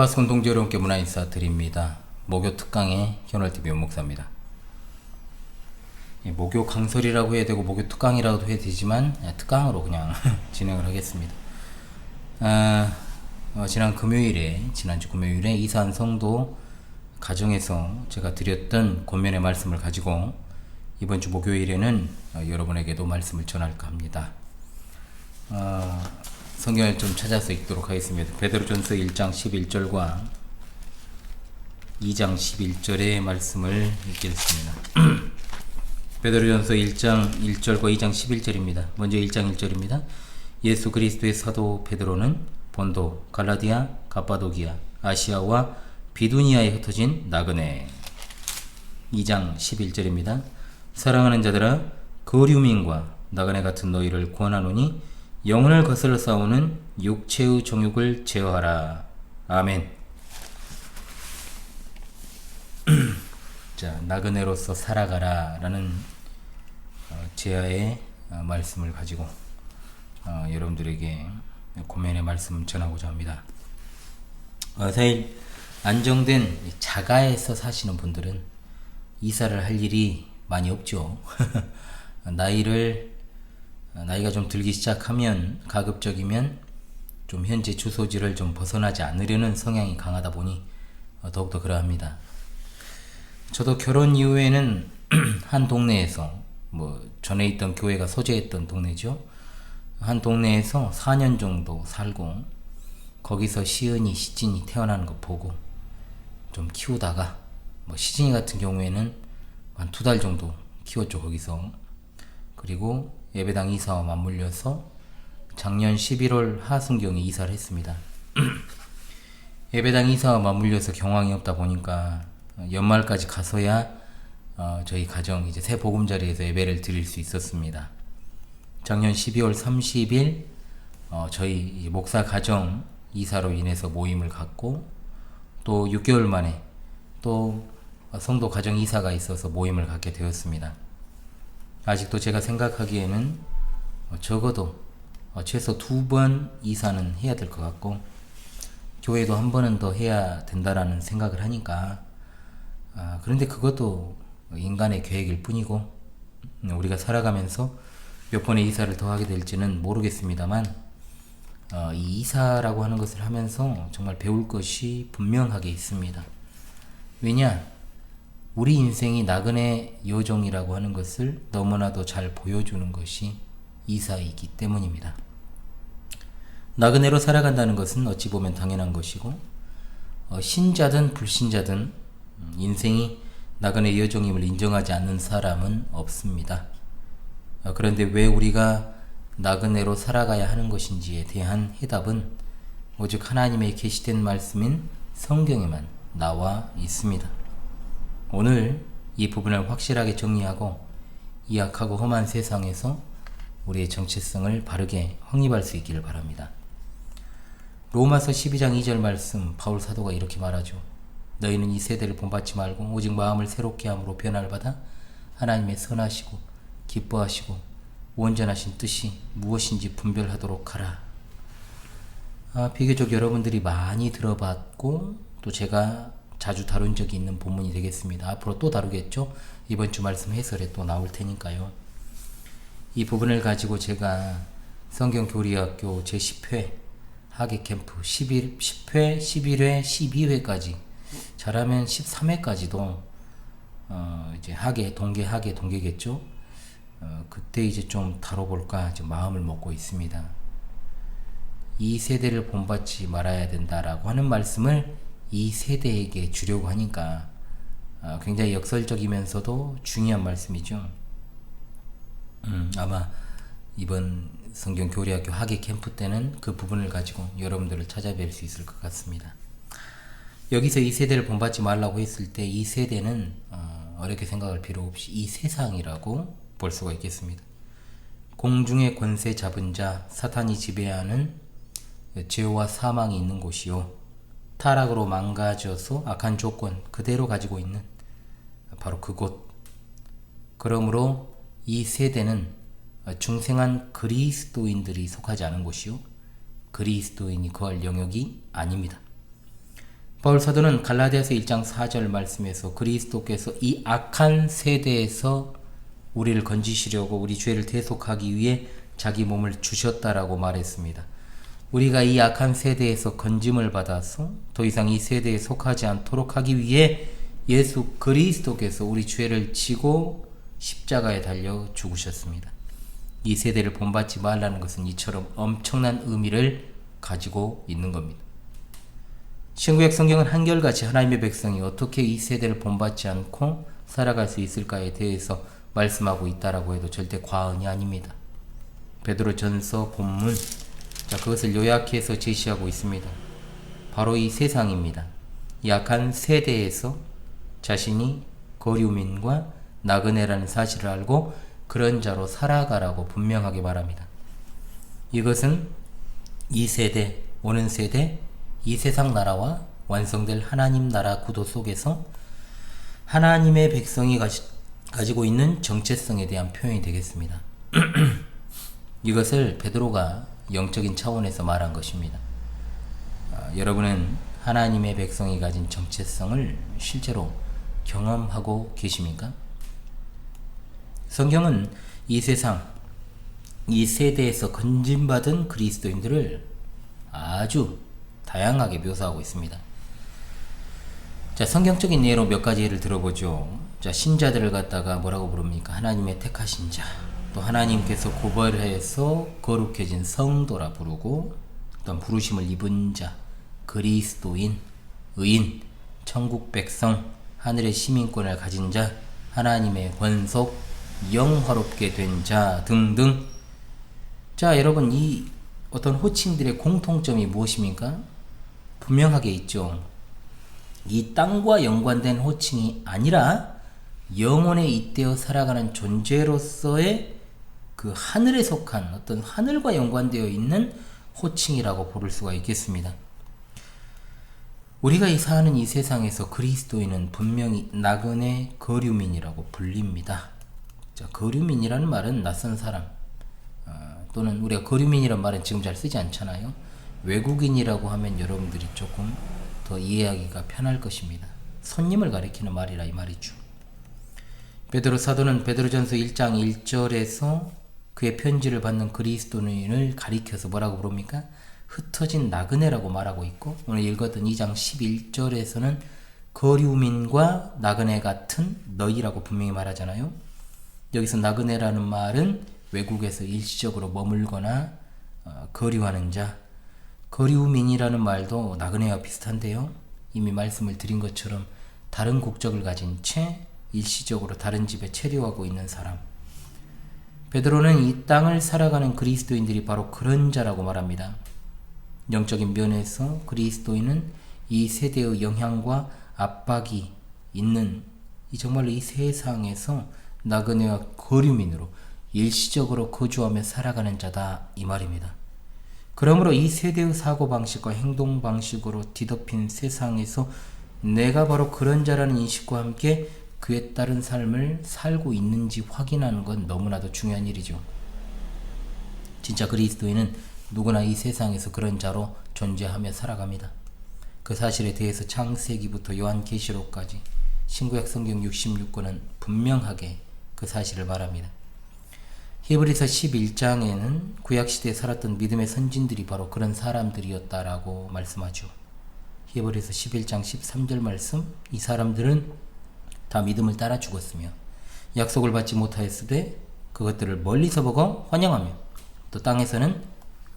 파스콘 동지 여러분께 문화 인사 드립니다. 목요 특강의 현월TV 목사입니다. 목요 강설이라고 해야 되고 목요 특강이라고도 해야 되지만 특강으로 그냥 진행을 하겠습니다. 지난주 금요일에 이산 성도 가정에서 제가 드렸던 권면의 말씀을 가지고 이번 주 목요일에는 여러분에게도 말씀을 전할까 합니다. 성경을 좀 찾아서 읽도록 하겠습니다. 베드로전서 1장 11절과 2장 11절의 말씀을 읽겠습니다. 베드로전서 1장 1절과 2장 11절입니다. 먼저 1장 1절입니다. 예수 그리스도의 사도 베드로는 본도, 갈라디아, 갑바도기아, 아시아와 비두니아에 흩어진 나그네. 2장 11절입니다. 사랑하는 자들아, 거류민과 나그네 같은 너희를 구원하노니 영혼을 거슬러 싸우는 육체의 정욕을 제어하라. 아멘. 자, 나그네로서 살아가라 라는 제야의 말씀을 가지고 여러분들에게 고면의 말씀을 전하고자 합니다. 사실 안정된 자가에서 사시는 분들은 이사를 할 일이 많이 없죠. 나이가 좀 들기 시작하면, 가급적이면 좀 현재 주소지를 좀 벗어나지 않으려는 성향이 강하다 보니 더욱더 그러합니다. 저도 결혼 이후에는 한 동네에서, 전에 있던 교회가 소재했던 동네죠. 한 동네에서 4년 정도 살고 거기서 시은이, 시진이 태어나는 거 보고 좀 키우다가 시진이 같은 경우에는 한 2달 정도 키웠죠, 거기서. 그리고 예배당 이사와 맞물려서 작년 11월 하순경에 이사를 했습니다. 예배당 이사와 맞물려서 경황이 없다 보니까 연말까지 가서야 저희 가정 이제 새 보금자리에서 예배를 드릴 수 있었습니다. 작년 12월 30일 저희 목사 가정 이사로 인해서 모임을 갖고, 또 6개월 만에 또 성도 가정 이사가 있어서 모임을 갖게 되었습니다. 아직도 제가 생각하기에는 적어도 최소 2번 이사는 해야 될 것 같고, 교회도 한 번은 더 해야 된다라는 생각을 하니까, 그런데 그것도 인간의 계획일 뿐이고 우리가 살아가면서 몇 번의 이사를 더 하게 될지는 모르겠습니다만, 이 이사라고 하는 것을 하면서 정말 배울 것이 분명하게 있습니다. 왜냐? 우리 인생이 나그네 여정이라고 하는 것을 너무나도 잘 보여주는 것이 이사이기 때문입니다. 나그네로 살아간다는 것은 어찌 보면 당연한 것이고, 신자든 불신자든 인생이 나그네 여정임을 인정하지 않는 사람은 없습니다. 그런데 왜 우리가 나그네로 살아가야 하는 것인지에 대한 해답은 오직 하나님의 계시된 말씀인 성경에만 나와 있습니다. 오늘 이 부분을 확실하게 정리하고 이 악하고 험한 세상에서 우리의 정체성을 바르게 확립할 수 있기를 바랍니다. 로마서 12장 2절 말씀, 바울 사도가 이렇게 말하죠. 너희는 이 세대를 본받지 말고 오직 마음을 새롭게 함으로 변화를 받아 하나님의 선하시고 기뻐하시고 온전하신 뜻이 무엇인지 분별하도록 하라. 비교적 여러분들이 많이 들어봤고 또 제가 자주 다룬 적이 있는 본문이 되겠습니다. 앞으로 또 다루겠죠? 이번 주 말씀 해설에 또 나올 테니까요. 이 부분을 가지고 제가 성경교리학교 제10회 하계캠프 10회, 11회, 12회까지, 잘하면 13회까지도 이제 동계겠죠? 그때 이제 좀 다뤄볼까 이제 마음을 먹고 있습니다. 이 세대를 본받지 말아야 된다라고 하는 말씀을 이 세대에게 주려고 하니까 굉장히 역설적이면서도 중요한 말씀이죠. 아마 이번 성경교리학교 하계 캠프 때는 그 부분을 가지고 여러분들을 찾아뵐 수 있을 것 같습니다. 여기서 이 세대를 본받지 말라고 했을 때 이 세대는 어렵게 생각할 필요 없이 이 세상이라고 볼 수가 있겠습니다. 공중의 권세 잡은 자, 사탄이 지배하는 죄와 사망이 있는 곳이요, 타락으로 망가져서 악한 조건 그대로 가지고 있는 바로 그곳. 그러므로 이 세대는 중생한 그리스도인들이 속하지 않은 곳이요, 그리스도인이 거할 영역이 아닙니다. 바울 사도는 갈라디아서 1장 4절 말씀에서 그리스도께서 이 악한 세대에서 우리를 건지시려고 우리 죄를 대속하기 위해 자기 몸을 주셨다라고 말했습니다. 우리가 이 악한 세대에서 건짐을 받아서 더 이상 이 세대에 속하지 않도록 하기 위해 예수 그리스도께서 우리 죄를 지고 십자가에 달려 죽으셨습니다. 이 세대를 본받지 말라는 것은 이처럼 엄청난 의미를 가지고 있는 겁니다. 신구약 성경은 한결같이 하나님의 백성이 어떻게 이 세대를 본받지 않고 살아갈 수 있을까에 대해서 말씀하고 있다라고 해도 절대 과언이 아닙니다. 베드로전서 본문, 그것을 요약해서 제시하고 있습니다. 바로 이 세상입니다. 약한 세대에서 자신이 거류민과 나그네라는 사실을 알고 그런 자로 살아가라고 분명하게 말합니다. 이것은 이 세대, 오는 세대, 이 세상 나라와 완성될 하나님 나라 구도 속에서 하나님의 백성이 가지고 있는 정체성에 대한 표현이 되겠습니다. 이것을 베드로가 영적인 차원에서 말한 것입니다. 여러분은 하나님의 백성이 가진 정체성을 실제로 경험하고 계십니까? 성경은 이 세상, 이 세대에서 건짐받은 그리스도인들을 아주 다양하게 묘사하고 있습니다. 자, 성경적인 예로 몇 가지 예를 들어보죠. 자, 신자들을 갖다가 뭐라고 부릅니까? 하나님의 택하신 자, 또 하나님께서 구별해서 거룩해진 성도라 부르고, 어떤 부르심을 입은 자, 그리스도인, 의인, 천국 백성, 하늘의 시민권을 가진 자, 하나님의 권속, 영화롭게 된 자 등등. 자, 여러분, 이 어떤 호칭들의 공통점이 무엇입니까? 분명하게 있죠. 이 땅과 연관된 호칭이 아니라 영혼에 잇대어 살아가는 존재로서의 그 하늘에 속한 어떤 하늘과 연관되어 있는 호칭이라고 부를 수가 있겠습니다. 우리가 사는 이 세상에서 그리스도인은 분명히 나그네 거류민이라고 불립니다. 자, 거류민이라는 말은 낯선 사람, 또는 우리가 거류민이라는 말은 지금 잘 쓰지 않잖아요. 외국인이라고 하면 여러분들이 조금 더 이해하기가 편할 것입니다. 손님을 가리키는 말이라 이 말이죠. 베드로 사도는 베드로전서 1장 1절에서 그의 편지를 받는 그리스도인을 가리켜서 뭐라고 부릅니까? 흩어진 나그네라고 말하고 있고, 오늘 읽었던 2장 11절에서는 거류민과 나그네 같은 너희라고 분명히 말하잖아요. 여기서 나그네라는 말은 외국에서 일시적으로 머물거나 거류하는 자, 거류민이라는 말도 나그네와 비슷한데요. 이미 말씀을 드린 것처럼 다른 국적을 가진 채 일시적으로 다른 집에 체류하고 있는 사람. 베드로는 이 땅을 살아가는 그리스도인들이 바로 그런 자라고 말합니다. 영적인 면에서 그리스도인은 이 세대의 영향과 압박이 있는 정말로 이 세상에서 나그네와 거류민으로 일시적으로 거주하며 살아가는 자다 이 말입니다. 그러므로 이 세대의 사고방식과 행동방식으로 뒤덮인 세상에서 내가 바로 그런 자라는 인식과 함께 그에 따른 삶을 살고 있는지 확인하는 건 너무나도 중요한 일이죠. 진짜 그리스도인은 누구나 이 세상에서 그런 자로 존재하며 살아갑니다. 그 사실에 대해서 창세기부터 요한계시록까지 신구약 성경 66권은 분명하게 그 사실을 말합니다. 히브리서 11장에는 구약시대에 살았던 믿음의 선진들이 바로 그런 사람들이었다라고 말씀하죠. 히브리서 11장 13절 말씀, 이 사람들은 다 믿음을 따라 죽었으며 약속을 받지 못하였으되 그것들을 멀리서 보고 환영하며 또 땅에서는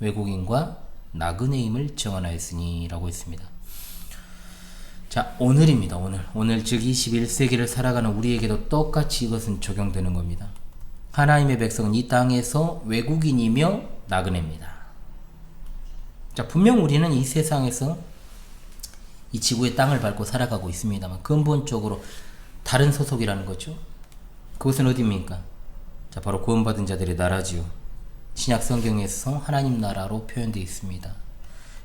외국인과 나그네임을 증언하였으니 라고 했습니다. 자, 오늘입니다. 오늘 즉 21세기를 살아가는 우리에게도 똑같이 이것은 적용되는 겁니다. 하나님의 백성은 이 땅에서 외국인이며 나그네입니다. 자, 분명 우리는 이 세상에서 이 지구의 땅을 밟고 살아가고 있습니다만 근본적으로 다른 소속이라는 거죠. 그것은 어디입니까? 자, 바로 구원받은 자들의 나라지요. 신약 성경에서 하나님 나라로 표현되어 있습니다.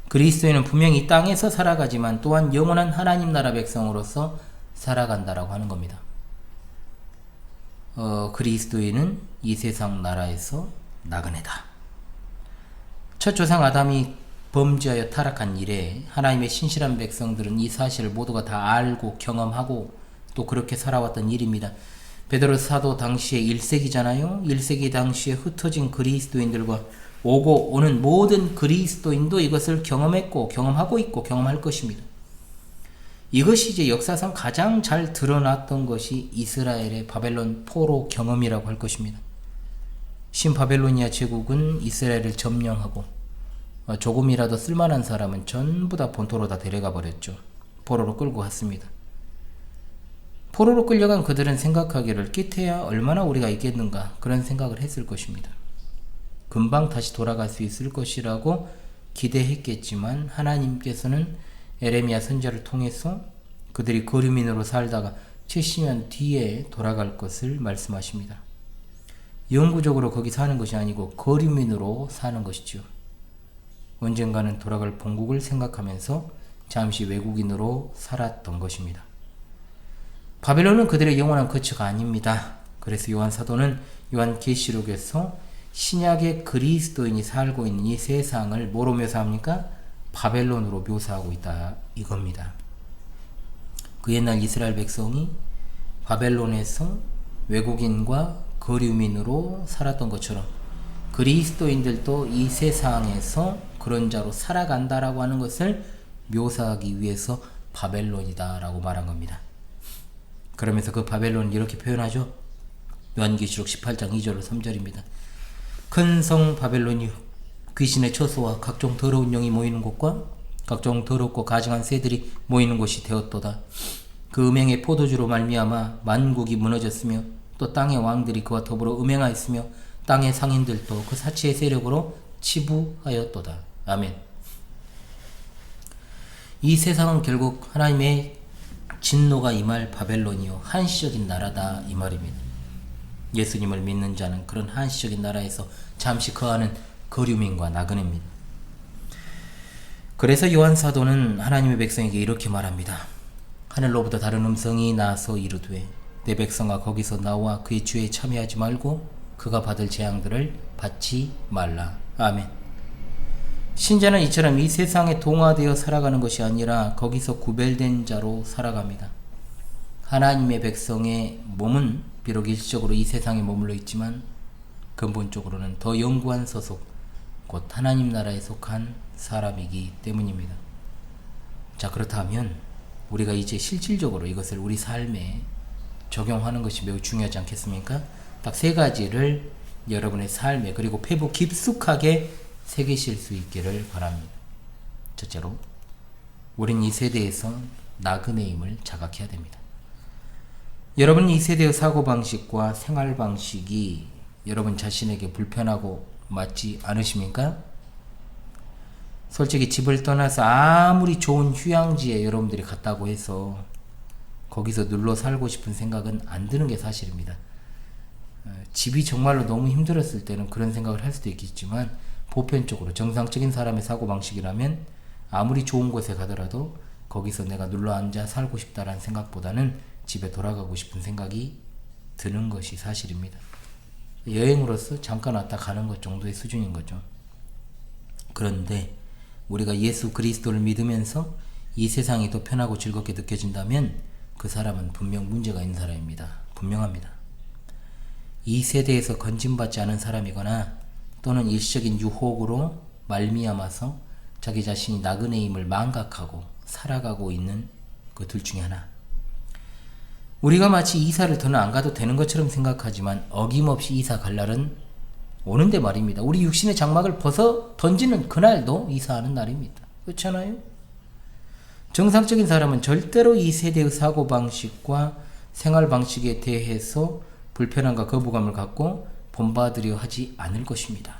그리스도인은 분명히 이 땅에서 살아가지만 또한 영원한 하나님 나라 백성으로서 살아간다라고 하는 겁니다. 그리스도인은 이 세상 나라에서 나그네다. 첫 조상 아담이 범죄하여 타락한 이래 하나님의 신실한 백성들은 이 사실을 모두가 다 알고 경험하고 또 그렇게 살아왔던 일입니다. 베드로 사도 당시에 1세기잖아요. 1세기 당시에 흩어진 그리스도인들과 오고 오는 모든 그리스도인도 이것을 경험했고 경험하고 있고 경험할 것입니다. 이것이 이제 역사상 가장 잘 드러났던 것이 이스라엘의 바벨론 포로 경험이라고 할 것입니다. 신바벨로니아 제국은 이스라엘을 점령하고 조금이라도 쓸만한 사람은 전부 다 본토로 다 데려가 버렸죠. 포로로 끌고 갔습니다. 포로로 끌려간 그들은 생각하기를 끼태야 얼마나 우리가 있겠는가 그런 생각을 했을 것입니다. 금방 다시 돌아갈 수 있을 것이라고 기대했겠지만 하나님께서는 에레미야 선지자를 통해서 그들이 거류민으로 살다가 70년 뒤에 돌아갈 것을 말씀하십니다. 영구적으로 거기 사는 것이 아니고 거류민으로 사는 것이죠. 언젠가는 돌아갈 본국을 생각하면서 잠시 외국인으로 살았던 것입니다. 바벨론은 그들의 영원한 거처가 아닙니다. 그래서 요한 사도는 요한계시록에서 신약의 그리스도인이 살고 있는 이 세상을 뭐로 묘사합니까? 바벨론으로 묘사하고 있다 이겁니다. 그 옛날 이스라엘 백성이 바벨론에서 외국인과 거류민으로 살았던 것처럼 그리스도인들도 이 세상에서 그런 자로 살아간다라고 하는 것을 묘사하기 위해서 바벨론이다 라고 말한 겁니다. 그러면서 그 바벨론을 이렇게 표현하죠. 요한계시록 18장 2절 3절입니다. 큰 성 바벨론이요 귀신의 처소와 각종 더러운 영이 모이는 곳과 각종 더럽고 가증한 새들이 모이는 곳이 되었도다. 그 음행의 포도주로 말미암아 만국이 무너졌으며 또 땅의 왕들이 그와 더불어 음행하였으며 땅의 상인들도 그 사치의 세력으로 치부하였도다. 아멘. 이 세상은 결국 하나님의 진노가 임할 바벨론이요 한시적인 나라다 이 말입니다. 예수님을 믿는 자는 그런 한시적인 나라에서 잠시 거하는 거류민과 나그네입니다. 그래서 요한 사도는 하나님의 백성에게 이렇게 말합니다. 하늘로부터 다른 음성이 나서 이르되 내 백성아 거기서 나와 그의 죄에 참여하지 말고 그가 받을 재앙들을 받지 말라. 아멘. 신자는 이처럼 이 세상에 동화되어 살아가는 것이 아니라 거기서 구별된 자로 살아갑니다. 하나님의 백성의 몸은 비록 일시적으로 이 세상에 머물러 있지만 근본적으로는 더 영구한 소속, 곧 하나님 나라에 속한 사람이기 때문입니다. 자, 그렇다면 우리가 이제 실질적으로 이것을 우리 삶에 적용하는 것이 매우 중요하지 않겠습니까? 딱 세 가지를 여러분의 삶에 그리고 폐부 깊숙하게 새기실 수 있기를 바랍니다. 첫째로, 우린 이 세대에서 나그네임을 자각해야 됩니다. 여러분 이 세대의 사고방식과 생활방식이 여러분 자신에게 불편하고 맞지 않으십니까? 솔직히 집을 떠나서 아무리 좋은 휴양지에 여러분들이 갔다고 해서 거기서 눌러 살고 싶은 생각은 안 드는 게 사실입니다. 집이 정말로 너무 힘들었을 때는 그런 생각을 할 수도 있겠지만 보편적으로 정상적인 사람의 사고방식이라면 아무리 좋은 곳에 가더라도 거기서 내가 눌러 앉아 살고 싶다라는 생각보다는 집에 돌아가고 싶은 생각이 드는 것이 사실입니다. 여행으로서 잠깐 왔다 가는 것 정도의 수준인 거죠. 그런데 우리가 예수 그리스도를 믿으면서 이 세상이 더 편하고 즐겁게 느껴진다면 그 사람은 분명 문제가 있는 사람입니다. 분명합니다. 이 세대에서 건진받지 않은 사람이거나 또는 일시적인 유혹으로 말미암아서 자기 자신이 나그네임을 망각하고 살아가고 있는 그 둘 중에 하나. 우리가 마치 이사를 더는 안 가도 되는 것처럼 생각하지만 어김없이 이사 갈 날은 오는데 말입니다. 우리 육신의 장막을 벗어 던지는 그날도 이사하는 날입니다. 그렇잖아요? 정상적인 사람은 절대로 이 세대의 사고방식과 생활방식에 대해서 불편함과 거부감을 갖고 본받으려 하지 않을 것입니다.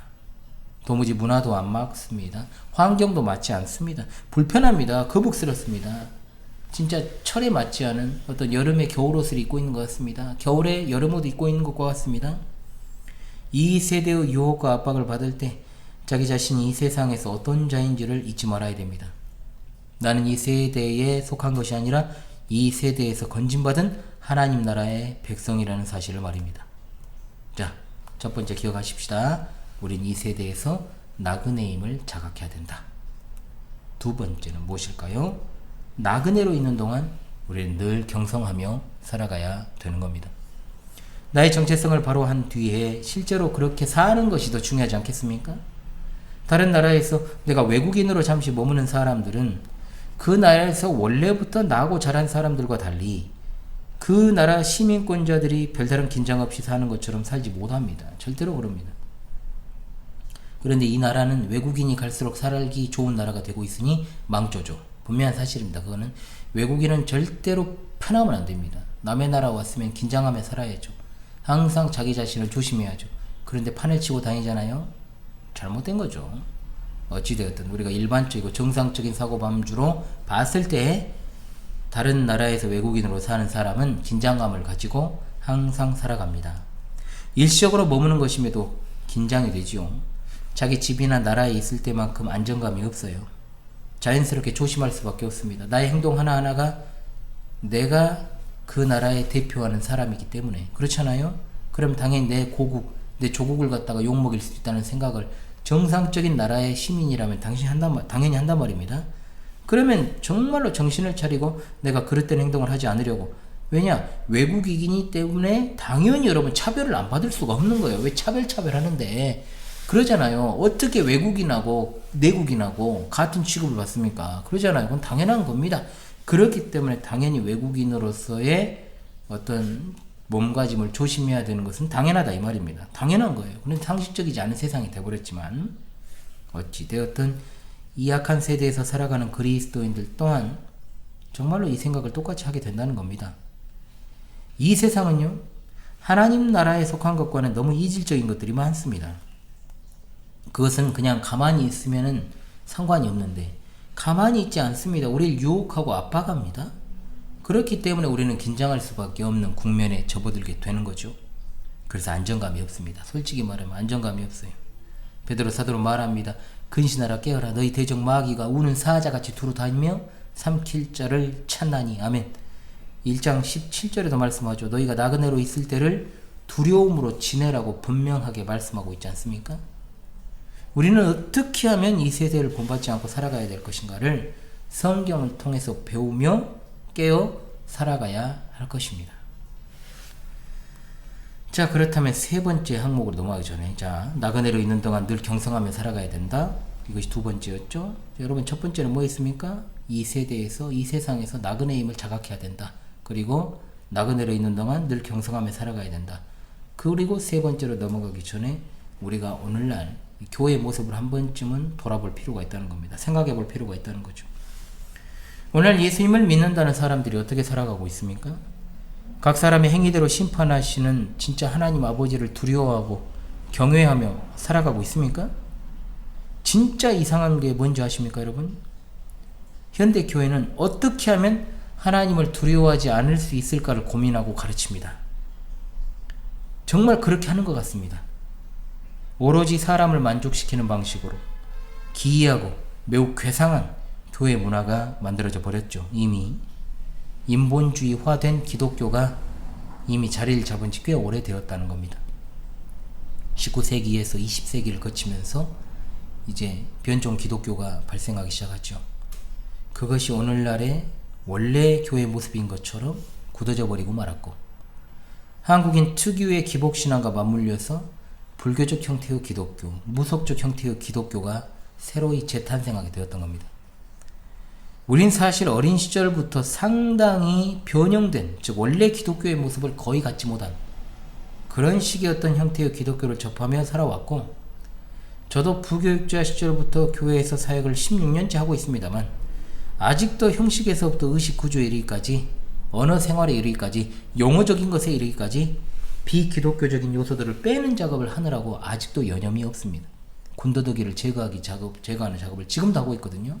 도무지 문화도 안 맞습니다. 환경도 맞지 않습니다. 불편합니다. 거북스럽습니다. 진짜 철에 맞지 않은 어떤 여름의 겨울옷을 입고 있는 것 같습니다. 겨울에 여름옷 입고 있는 것과 같습니다. 이 세대의 유혹과 압박을 받을 때 자기 자신이 이 세상에서 어떤 자인지를 잊지 말아야 됩니다. 나는 이 세대에 속한 것이 아니라 이 세대에서 건진받은 하나님 나라의 백성이라는 사실을 말입니다. 자, 첫 번째 기억하십시다. 우린 이 세대에서 나그네임을 자각해야 된다. 두 번째는 무엇일까요? 나그네로 있는 동안 우리는 늘 경성하며 살아가야 되는 겁니다. 나의 정체성을 바로 한 뒤에 실제로 그렇게 사는 것이 더 중요하지 않겠습니까? 다른 나라에서 내가 외국인으로 잠시 머무는 사람들은 그 나라에서 원래부터 나고 자란 사람들과 달리 그 나라 시민권자들이 별다른 긴장 없이 사는 것처럼 살지 못합니다. 절대로 그럽니다. 그런데 이 나라는 외국인이 갈수록 살기 좋은 나라가 되고 있으니 망조죠. 분명한 사실입니다. 그거는 외국인은 절대로 편하면 안 됩니다. 남의 나라 왔으면 긴장하며 살아야죠. 항상 자기 자신을 조심해야죠. 그런데 판을 치고 다니잖아요. 잘못된 거죠. 어찌되었든 우리가 일반적이고 정상적인 사고방주로 봤을 때 다른 나라에서 외국인으로 사는 사람은 긴장감을 가지고 항상 살아갑니다. 일시적으로 머무는 것임에도 긴장이 되지요. 자기 집이나 나라에 있을 때만큼 안정감이 없어요. 자연스럽게 조심할 수밖에 없습니다. 나의 행동 하나하나가 내가 그 나라에 대표하는 사람이기 때문에. 그렇잖아요? 그럼 당연히 내 고국, 내 조국을 갖다가 욕먹일 수 있다는 생각을 정상적인 나라의 시민이라면 당연히 한단 말입니다. 그러면 정말로 정신을 차리고 내가 그릇된 행동을 하지 않으려고. 왜냐? 외국인이기 때문에 당연히 여러분 차별을 안 받을 수가 없는 거예요. 왜 차별하는데 그러잖아요. 어떻게 외국인하고 내국인하고 같은 취급을 받습니까? 그러잖아요. 그건 당연한 겁니다. 그렇기 때문에 당연히 외국인으로서의 어떤 몸가짐을 조심해야 되는 것은 당연하다 이 말입니다. 당연한 거예요. 그런데 상식적이지 않은 세상이 돼버렸지만 어찌 되었든 이 약한 세대에서 살아가는 그리스도인들 또한 정말로 이 생각을 똑같이 하게 된다는 겁니다. 이 세상은요, 하나님 나라에 속한 것과는 너무 이질적인 것들이 많습니다. 그것은 그냥 가만히 있으면은 상관이 없는데 가만히 있지 않습니다. 우리를 유혹하고 압박합니다. 그렇기 때문에 우리는 긴장할 수밖에 없는 국면에 접어들게 되는 거죠. 그래서 안정감이 없습니다. 솔직히 말하면 안정감이 없어요. 베드로 사도로 말합니다. 근신하라 깨어라 너희 대적 마귀가 우는 사자같이 두루 다니며 삼킬 자를 찾나니. 아멘. 1장 17절에도 말씀하죠. 너희가 나그네로 있을 때를 두려움으로 지내라고 분명하게 말씀하고 있지 않습니까? 우리는 어떻게 하면 이 세대를 본받지 않고 살아가야 될 것인가를 성경을 통해서 배우며 깨어 살아가야 할 것입니다. 자, 그렇다면 세 번째 항목으로 넘어가기 전에, 자, 나그네로 있는 동안 늘 경성하며 살아가야 된다. 이것이 두 번째였죠. 여러분, 첫 번째는 뭐였습니까? 이 세대에서, 이 세상에서 나그네임을 자각해야 된다. 그리고 나그네로 있는 동안 늘 경성하며 살아가야 된다. 그리고 세 번째로 넘어가기 전에 우리가 오늘날 교회의 모습을 한 번쯤은 돌아볼 필요가 있다는 겁니다. 생각해 볼 필요가 있다는 거죠. 오늘 예수님을 믿는다는 사람들이 어떻게 살아가고 있습니까? 각 사람의 행위대로 심판하시는 진짜 하나님 아버지를 두려워하고 경외하며 살아가고 있습니까? 진짜 이상한 게 뭔지 아십니까, 여러분? 현대 교회는 어떻게 하면 하나님을 두려워하지 않을 수 있을까를 고민하고 가르칩니다. 정말 그렇게 하는 것 같습니다. 오로지 사람을 만족시키는 방식으로 기이하고 매우 괴상한 교회 문화가 만들어져 버렸죠. 이미 인본주의화된 기독교가 이미 자리를 잡은 지 꽤 오래되었다는 겁니다. 19세기에서 20세기를 거치면서 이제 변종 기독교가 발생하기 시작하죠. 그것이 오늘날의 원래 교회 모습인 것처럼 굳어져 버리고 말았고, 한국인 특유의 기복신앙과 맞물려서 불교적 형태의 기독교, 무속적 형태의 기독교가 새로이 재탄생하게 되었던 겁니다. 우린 사실 어린 시절부터 상당히 변형된, 즉 원래 기독교의 모습을 거의 갖지 못한 그런 식의 어떤 형태의 기독교를 접하며 살아왔고, 저도 부교육자 시절부터 교회에서 사역을 16년째 하고 있습니다만 아직도 형식에서부터 의식 구조에 이르기까지, 언어 생활에 이르기까지, 용어적인 것에 이르기까지 비기독교적인 요소들을 빼는 작업을 하느라고 아직도 여념이 없습니다. 군더더기를 제거하는 작업을 지금도 하고 있거든요.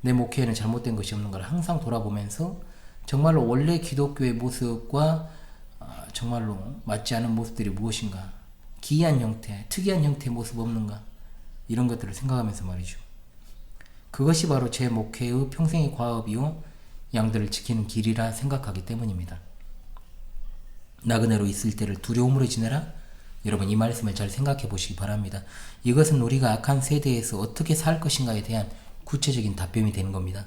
내 목회에는 잘못된 것이 없는가를 항상 돌아보면서 정말로 원래 기독교의 모습과 정말로 맞지 않은 모습들이 무엇인가, 기이한 형태, 특이한 형태의 모습 없는가, 이런 것들을 생각하면서 말이죠. 그것이 바로 제 목회의 평생의 과업이요 양들을 지키는 길이라 생각하기 때문입니다. 나그네로 있을 때를 두려움으로 지내라. 여러분, 이 말씀을 잘 생각해 보시기 바랍니다. 이것은 우리가 악한 세대에서 어떻게 살 것인가에 대한 구체적인 답변이 되는 겁니다.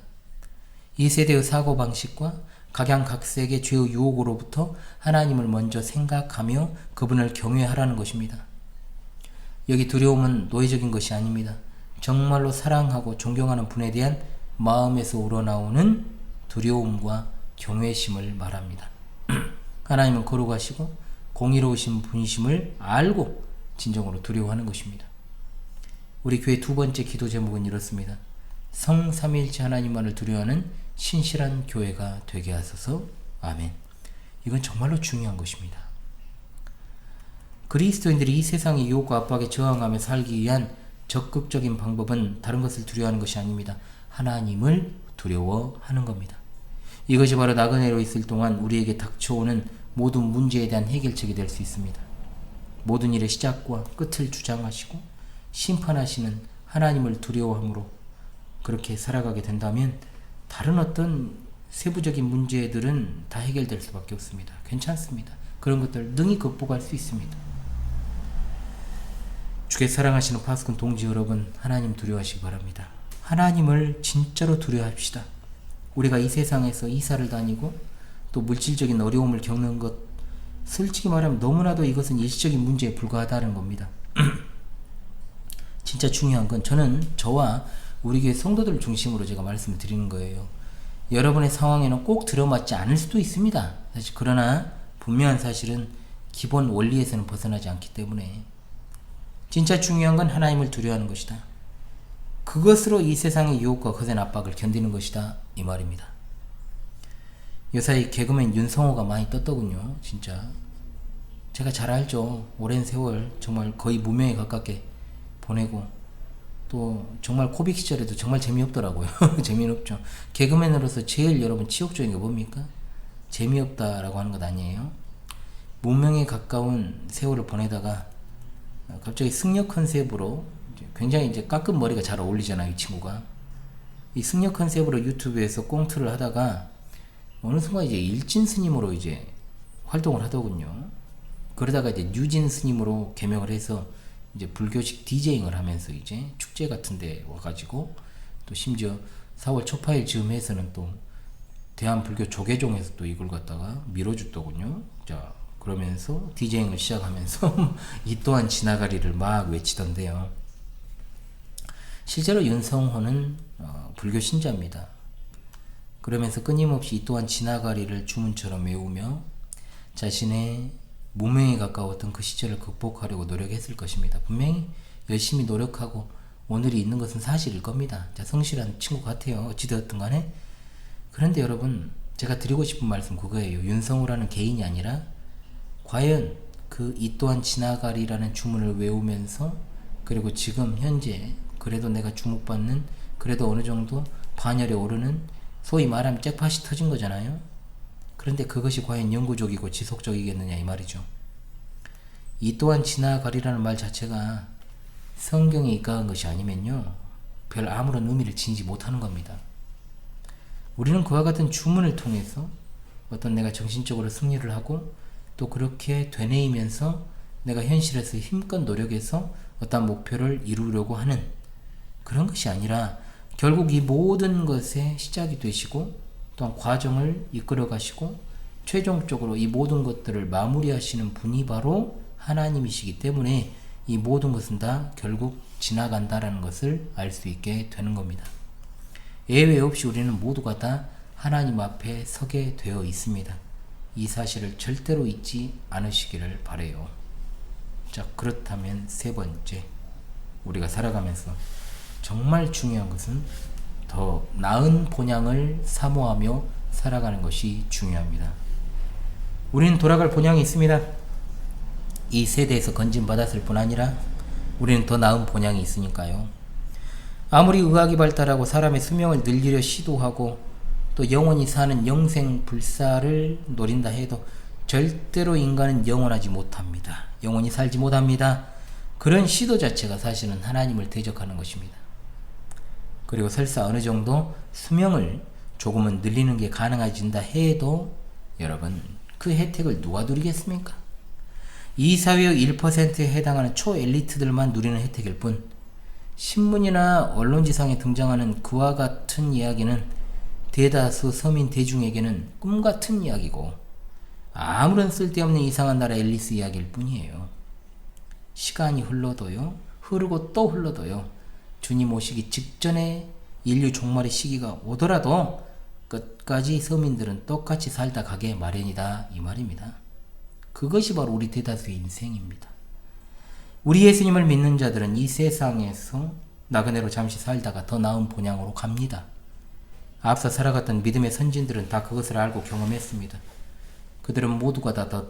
이 세대의 사고방식과 각양각색의 죄의 유혹으로부터 하나님을 먼저 생각하며 그분을 경외하라는 것입니다. 여기 두려움은 노예적인 것이 아닙니다. 정말로 사랑하고 존경하는 분에 대한 마음에서 우러나오는 두려움과 경외심을 말합니다. 하나님은 거룩하시고 공의로우신 분이심을 알고 진정으로 두려워하는 것입니다. 우리 교회 두 번째 기도 제목은 이렇습니다. 성삼위일체 하나님만을 두려워하는 신실한 교회가 되게 하소서. 아멘. 이건 정말로 중요한 것입니다. 그리스도인들이 이 세상의 유혹과 압박에 저항하며 살기 위한 적극적인 방법은 다른 것을 두려워하는 것이 아닙니다. 하나님을 두려워하는 겁니다. 이것이 바로 나그네로 있을 동안 우리에게 닥쳐오는 모든 문제에 대한 해결책이 될 수 있습니다. 모든 일의 시작과 끝을 주장하시고 심판하시는 하나님을 두려워함으로 그렇게 살아가게 된다면 다른 어떤 세부적인 문제들은 다 해결될 수밖에 없습니다. 괜찮습니다. 그런 것들 능히 극복할 수 있습니다. 주께 사랑하시는 파수꾼 동지 여러분, 하나님 두려워하시기 바랍니다. 하나님을 진짜로 두려워합시다. 우리가 이 세상에서 이사를 다니고 또 물질적인 어려움을 겪는 것, 솔직히 말하면 너무나도 이것은 일시적인 문제에 불과하다는 겁니다. 진짜 중요한 건 저는 저와 우리 교회 성도들 중심으로 제가 말씀을 드리는 거예요. 여러분의 상황에는 꼭 들어맞지 않을 수도 있습니다. 사실 그러나 분명한 사실은 기본 원리에서는 벗어나지 않기 때문에 진짜 중요한 건 하나님을 두려워하는 것이다. 그것으로 이 세상의 유혹과 거센 압박을 견디는 것이다. 이 말입니다. 요사이 개그맨 윤성호가 많이 떴더군요. 진짜 제가 잘 알죠. 오랜 세월 정말 거의 무명에 가깝게 보내고 또 정말 코빅 시절에도 정말 재미없더라고요. 재미없죠. 개그맨으로서 제일 여러분 치욕적인 게 뭡니까? 재미없다라고 하는 것 아니에요. 무명에 가까운 세월을 보내다가 갑자기 승려 컨셉으로 굉장히 이제 깎은 머리가 잘 어울리잖아요, 이 친구가. 이 승려 컨셉으로 유튜브에서 꽁트를 하다가 어느 순간 이제 일진 스님으로 이제 활동을 하더군요. 그러다가 이제 뉴진 스님으로 개명을 해서 이제 불교식 디제잉을 하면서 이제 축제 같은 데 와가지고 또 심지어 4월 초파일 즈음에서는 또 대한불교 조계종에서 또 이걸 갖다가 밀어줬더군요. 자, 그러면서 디제잉을 시작하면서 이 또한 지나가리를 막 외치던데요. 실제로 윤성호는 불교 신자입니다. 그러면서 끊임없이 이 또한 지나가리를 주문처럼 외우며 자신의 무명에 가까웠던 그 시절을 극복하려고 노력했을 것입니다. 분명히 열심히 노력하고 오늘이 있는 것은 사실일 겁니다. 자, 성실한 친구 같아요. 어찌되었든 간에. 그런데 여러분, 제가 드리고 싶은 말씀 그거예요. 윤성호라는 개인이 아니라 과연 그 이 또한 지나가리라는 주문을 외우면서 그리고 지금 현재 그래도 내가 주목받는 그래도 어느 정도 반열에 오르는 소위 말하면 잭팟이 터진 거잖아요. 그런데 그것이 과연 영구적이고 지속적이겠느냐 이 말이죠. 이 또한 지나가리라는 말 자체가 성경에 입각한 것이 아니면요 별 아무런 의미를 지니지 못하는 겁니다. 우리는 그와 같은 주문을 통해서 어떤 내가 정신적으로 승리를 하고 또 그렇게 되뇌이면서 내가 현실에서 힘껏 노력해서 어떤 목표를 이루려고 하는 그런 것이 아니라 결국 이 모든 것의 시작이 되시고 또한 과정을 이끌어 가시고 최종적으로 이 모든 것들을 마무리하시는 분이 바로 하나님이시기 때문에 이 모든 것은 다 결국 지나간다라는 것을 알 수 있게 되는 겁니다. 예외 없이 우리는 모두가 다 하나님 앞에 서게 되어 있습니다. 이 사실을 절대로 잊지 않으시기를 바라요. 자, 그렇다면 세 번째, 우리가 살아가면서 정말 중요한 것은 더 나은 본향을 사모하며 살아가는 것이 중요합니다. 우리는 돌아갈 본향이 있습니다. 이 세대에서 건진받았을 뿐 아니라 우리는 더 나은 본향이 있으니까요. 아무리 의학이 발달하고 사람의 수명을 늘리려 시도하고 또 영원히 사는 영생불사를 노린다 해도 절대로 인간은 영원하지 못합니다. 영원히 살지 못합니다. 그런 시도 자체가 사실은 하나님을 대적하는 것입니다. 그리고 설사 어느 정도 수명을 조금은 늘리는 게 가능해진다 해도 여러분 그 혜택을 누가 누리겠습니까? 이 사회의 1%에 해당하는 초엘리트들만 누리는 혜택일 뿐 신문이나 언론지상에 등장하는 그와 같은 이야기는 대다수 서민 대중에게는 꿈같은 이야기고 아무런 쓸데없는 이상한 나라 앨리스 이야기일 뿐이에요. 시간이 흘러도요, 흐르고 또 흘러도요, 주님 오시기 직전에 인류 종말의 시기가 오더라도 끝까지 서민들은 똑같이 살다 가게 마련이다, 이 말입니다. 그것이 바로 우리 대다수의 인생입니다. 우리 예수님을 믿는 자들은 이 세상에서 나그네로 잠시 살다가 더 나은 본향으로 갑니다. 앞서 살아갔던 믿음의 선진들은 다 그것을 알고 경험했습니다. 그들은 모두가 다 더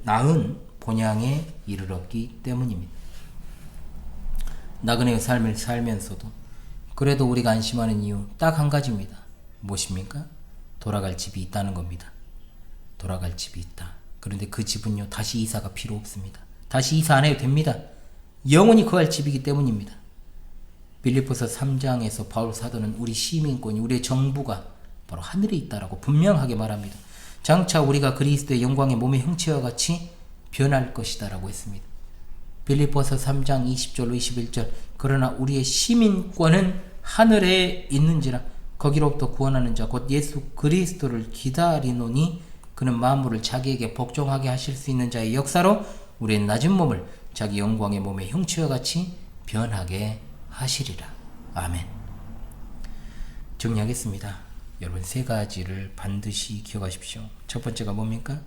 나은 본향에 이르렀기 때문입니다. 나그네의 삶을 살면서도 그래도 우리가 안심하는 이유 딱 한 가지입니다. 무엇입니까? 돌아갈 집이 있다는 겁니다. 돌아갈 집이 있다. 그런데 그 집은요, 다시 이사가 필요 없습니다. 다시 이사 안 해도 됩니다. 영원히 거할 집이기 때문입니다. 빌립보서 3장에서 바울 사도는 우리 시민권이, 우리의 정부가 바로 하늘에 있다라고 분명하게 말합니다. 장차 우리가 그리스도의 영광의 몸의 형체와 같이 변할 것이다 라고 했습니다. 빌립보서 3장 20절로 21절, 그러나 우리의 시민권은 하늘에 있는지라 거기로부터 구원하는 자 곧 예수 그리스도를 기다리노니 그는 만물을 자기에게 복종하게 하실 수 있는 자의 역사로 우리의 낮은 몸을 자기 영광의 몸의 형체와 같이 변하게 하시리라. 아멘. 정리하겠습니다. 여러분, 세 가지를 반드시 기억하십시오. 첫 번째가 뭡니까?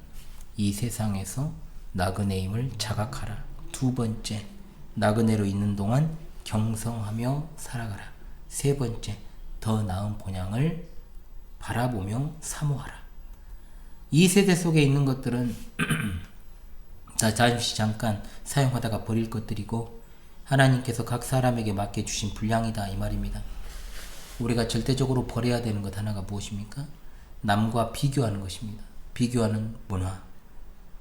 이 세상에서 나그네임을 자각하라. 두 번째, 나그네로 있는 동안 경성하며 살아가라. 세 번째, 더 나은 본향을 바라보며 사모하라. 이 세대 속에 있는 것들은 잠시 잠깐 사용하다가 버릴 것들이고 하나님께서 각 사람에게 맡겨주신 분량이다, 이 말입니다. 우리가 절대적으로 버려야 되는 것 하나가 무엇입니까? 남과 비교하는 것입니다. 비교하는 문화.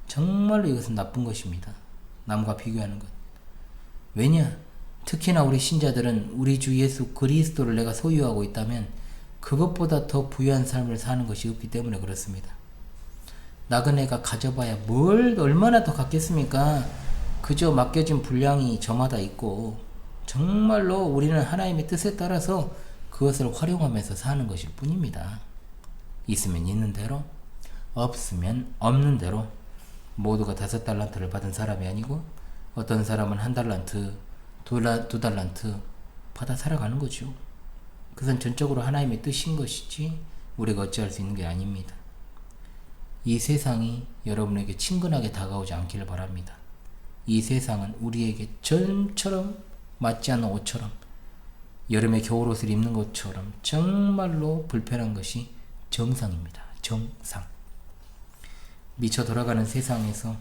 정말로 이것은 나쁜 것입니다. 남과 비교하는 것. 왜냐? 특히나 우리 신자들은 우리 주 예수 그리스도를 내가 소유하고 있다면 그것보다 더 부유한 삶을 사는 것이 없기 때문에 그렇습니다. 나그네가 가져봐야 뭘 얼마나 더 갖겠습니까? 그저 맡겨진 분량이 저마다 있고 정말로 우리는 하나님의 뜻에 따라서 그것을 활용하면서 사는 것일 뿐입니다. 있으면 있는 대로, 없으면 없는 대로. 모두가 5달란트를 받은 사람이 아니고 어떤 사람은 1달란트, 2달란트 받아 살아가는 거죠. 그것은 전적으로 하나님의 뜻인 것이지 우리가 어찌할 수 있는 게 아닙니다. 이 세상이 여러분에게 친근하게 다가오지 않기를 바랍니다. 이 세상은 우리에게 전처럼 맞지 않는 옷처럼, 여름에 겨울옷을 입는 것처럼 정말로 불편한 것이 정상입니다. 정상. 미쳐 돌아가는 세상에서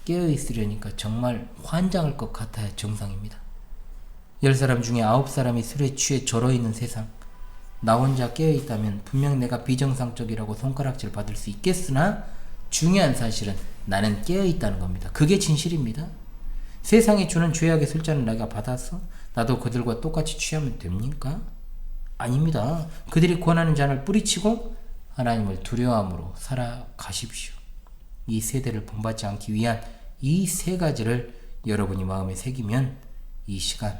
깨어있으려니까 정말 환장할 것 같아야 정상입니다. 10사람 중에 9사람이 술에 취해 절어있는 세상, 나 혼자 깨어있다면 분명 내가 비정상적이라고 손가락질 받을 수 있겠으나 중요한 사실은 나는 깨어있다는 겁니다. 그게 진실입니다. 세상이 주는 죄악의 술잔을 내가 받아서 나도 그들과 똑같이 취하면 됩니까? 아닙니다. 그들이 권하는 잔을 뿌리치고 하나님을 두려워함으로 살아가십시오. 이 세대를 본받지 않기 위한 이 세 가지를 여러분이 마음에 새기면 이 시간,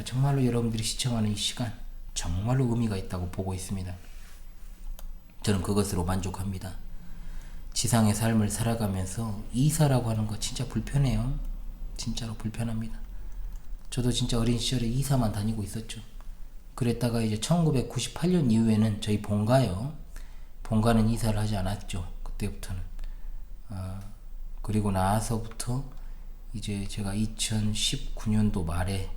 정말로 여러분들이 시청하는 이 시간 정말로 의미가 있다고 보고 있습니다. 저는 그것으로 만족합니다. 지상의 삶을 살아가면서 이사라고 하는 거 진짜 불편해요. 진짜로 불편합니다. 저도 진짜 어린 시절에 이사만 다니고 있었죠. 그랬다가 이제 1998년 이후에는 저희 본가는 이사를 하지 않았죠. 그때부터는. 그리고 나서부터 이제 제가 2019년도 말에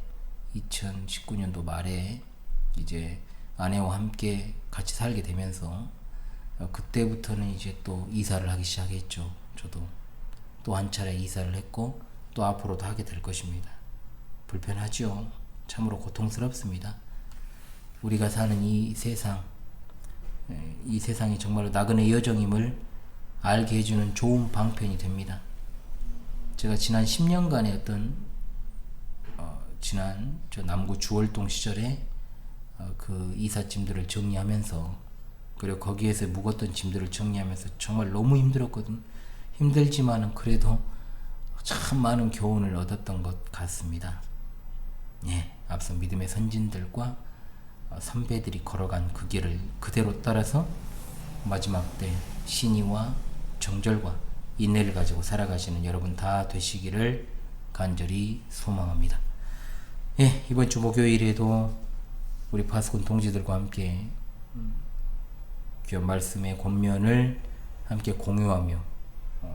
이제 아내와 함께 같이 살게 되면서 그때부터는 이제 또 이사를 하기 시작했죠. 저도 또 한 차례 이사를 했고 또 앞으로도 하게 될 것입니다. 불편하죠. 참으로 고통스럽습니다. 우리가 사는 이 세상이 정말로 나그네 여정임을 알게 해주는 좋은 방편이 됩니다. 제가 지난 10년간의 지난 저 남구 주월동 시절에 그 이삿짐들을 정리하면서, 그리고 거기에서 묵었던 짐들을 정리하면서 정말 너무 힘들었거든요. 힘들지만은 그래도 참 많은 교훈을 얻었던 것 같습니다. 예, 앞서 믿음의 선진들과 선배들이 걸어간 그 길을 그대로 따라서 마지막 때 신의와 정절과 인내를 가지고 살아가시는 여러분 다 되시기를 간절히 소망합니다. 예, 이번 주 목요일에도 우리 파수꾼 동지들과 함께 귀한 말씀의 권면을 함께 공유하며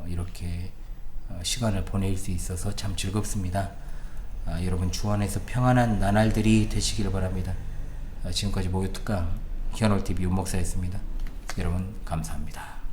이렇게 시간을 보낼 수 있어서 참 즐겁습니다. 여러분 주 안에서 평안한 나날들이 되시기를 바랍니다. 지금까지 목요 특강 희한올TV 윤목사였습니다. 여러분 감사합니다.